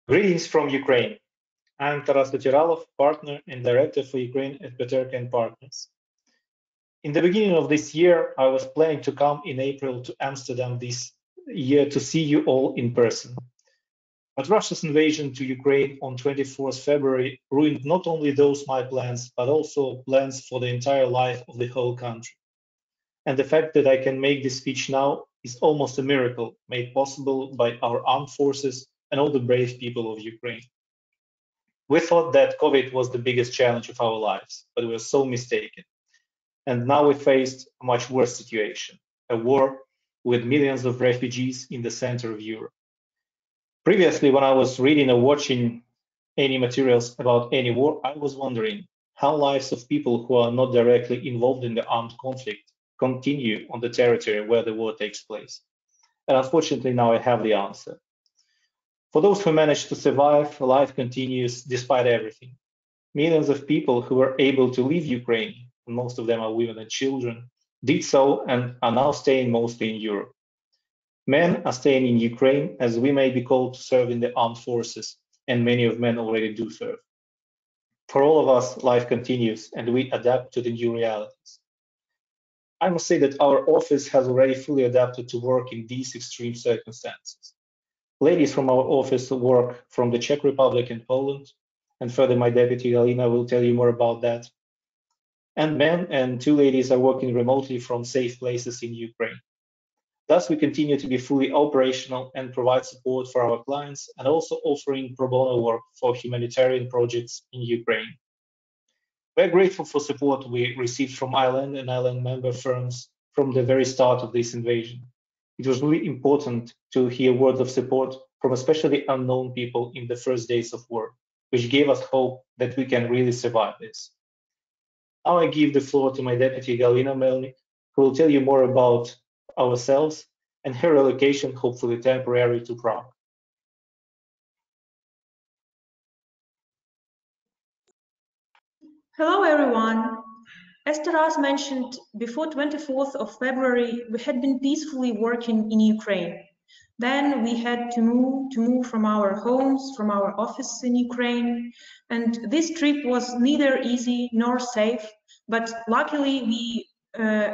Greetings from Ukraine. I'm Taras Kutiralov, partner and director for Ukraine at Peterka & Partners. In the beginning of this year, I was planning to come in April to Amsterdam this year to see you all in person. But Russia's invasion to Ukraine on 24th February ruined not only those my plans, but also plans for the entire life of the whole country. And the fact that I can make this speech now is almost a miracle made possible by our armed forces and all the brave people of Ukraine. We thought that COVID was the biggest challenge of our lives, but we were so mistaken. And now we faced a much worse situation, a war with millions of refugees in the center of Europe. Previously, when I was reading or watching any materials about any war, I was wondering how lives of people who are not directly involved in the armed conflict continue on the territory where the war takes place. And unfortunately, now I have the answer. For those who managed to survive, life continues despite everything. Millions of people who were able to leave Ukraine, and most of them are women and children, did so and are now staying mostly in Europe. Men are staying in Ukraine as we may be called to serve in the armed forces, and many of men already do serve. For all of us, life continues and we adapt to the new realities. I must say that our office has already fully adapted to work in these extreme circumstances. Ladies from our office work from the Czech Republic and Poland, and further my deputy Galina will tell you more about that. And men and two ladies are working remotely from safe places in Ukraine. Thus, we continue to be fully operational and provide support for our clients and also offering pro bono work for humanitarian projects in Ukraine. We're grateful for support we received from Ireland and Ireland member firms from the very start of this invasion. It was really important to hear words of support from especially unknown people in the first days of war, which gave us hope that we can really survive this. Now I give the floor to my deputy Galina Melnik, who will tell you more about ourselves and her relocation, hopefully temporary, to Prague. Hello everyone. As Taras mentioned, before 24th of February, we had been peacefully working in Ukraine. Then we had to move from our homes, from our offices in Ukraine. And this trip was neither easy nor safe, but luckily we,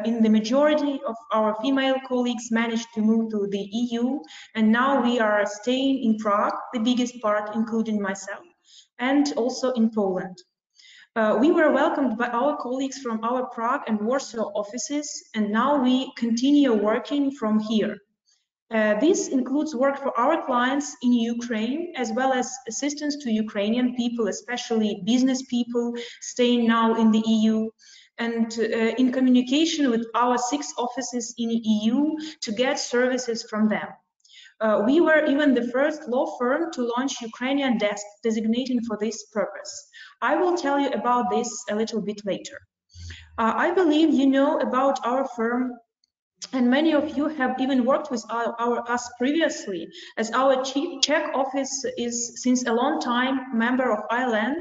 in the majority of our female colleagues, managed to move to the EU. And now we are staying in Prague, the biggest part, including myself, and also in Poland. We were welcomed by our colleagues from our Prague and Warsaw offices, and now we continue working from here. This includes work for our clients in Ukraine, as well as assistance to Ukrainian people, especially business people staying now in the EU, and in communication with our 6 offices in the EU to get services from them. We were even the first law firm to launch Ukrainian desk designating for this purpose. I will tell you about this a little bit later. I believe you know about our firm, and many of you have even worked with us previously, as our Czech office is since a long time member of ILN,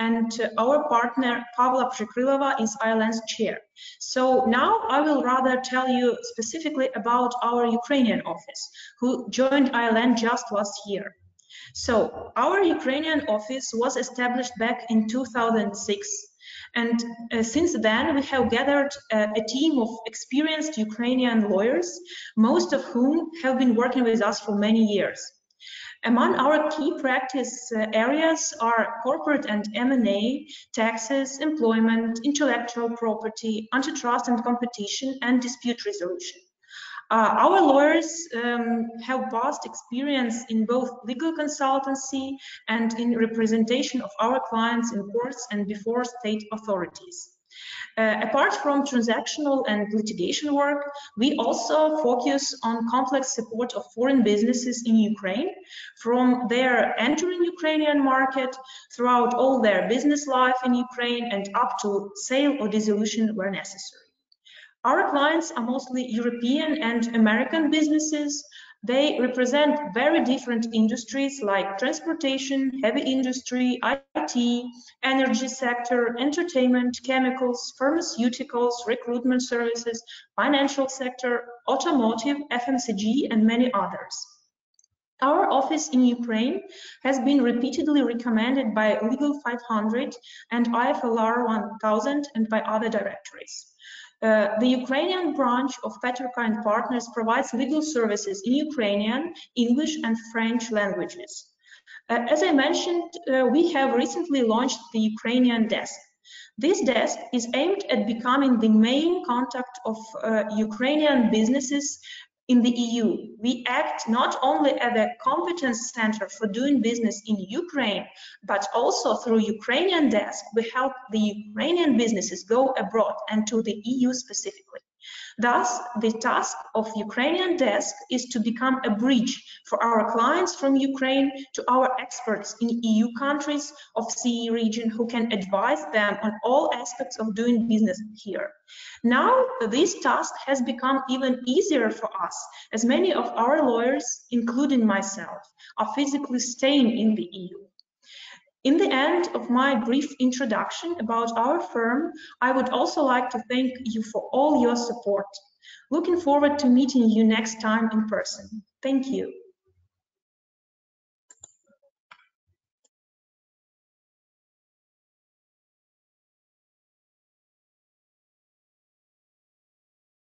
and our partner Pavla Překrylová is ILN's chair. So now I will rather tell you specifically about our Ukrainian office, who joined ILN just last year. So our Ukrainian office was established back in 2006. And since then, we have gathered a team of experienced Ukrainian lawyers, most of whom have been working with us for many years. Among our key practice areas are corporate and M&A, taxes, employment, intellectual property, antitrust and competition, and dispute resolution. Our lawyers have vast experience in both legal consultancy and in representation of our clients in courts and before state authorities. Apart from transactional and litigation work, we also focus on complex support of foreign businesses in Ukraine, from their entering Ukrainian market throughout all their business life in Ukraine and up to sale or dissolution where necessary. Our clients are mostly European and American businesses. They represent very different industries like transportation, heavy industry, IT, energy sector, entertainment, chemicals, pharmaceuticals, recruitment services, financial sector, automotive, FMCG, and many others. Our office in Ukraine has been repeatedly recommended by Legal 500 and IFLR 1000 and by other directories. The Ukrainian branch of Peterka & Partners provides legal services in Ukrainian, English, and French languages. As I mentioned, we have recently launched the Ukrainian desk. This desk is aimed at becoming the main contact of Ukrainian businesses in the EU. We act not only as a competence center for doing business in Ukraine, but also through Ukrainian desk, we help the Ukrainian businesses go abroad and to the EU specifically. Thus, the task of Ukrainian desk is to become a bridge for our clients from Ukraine to our experts in EU countries of CE region who can advise them on all aspects of doing business here. Now, this task has become even easier for us, as many of our lawyers, including myself, are physically staying in the EU. In the end of my brief introduction about our firm, I would also like to thank you for all your support. Looking forward to meeting you next time in person. Thank you.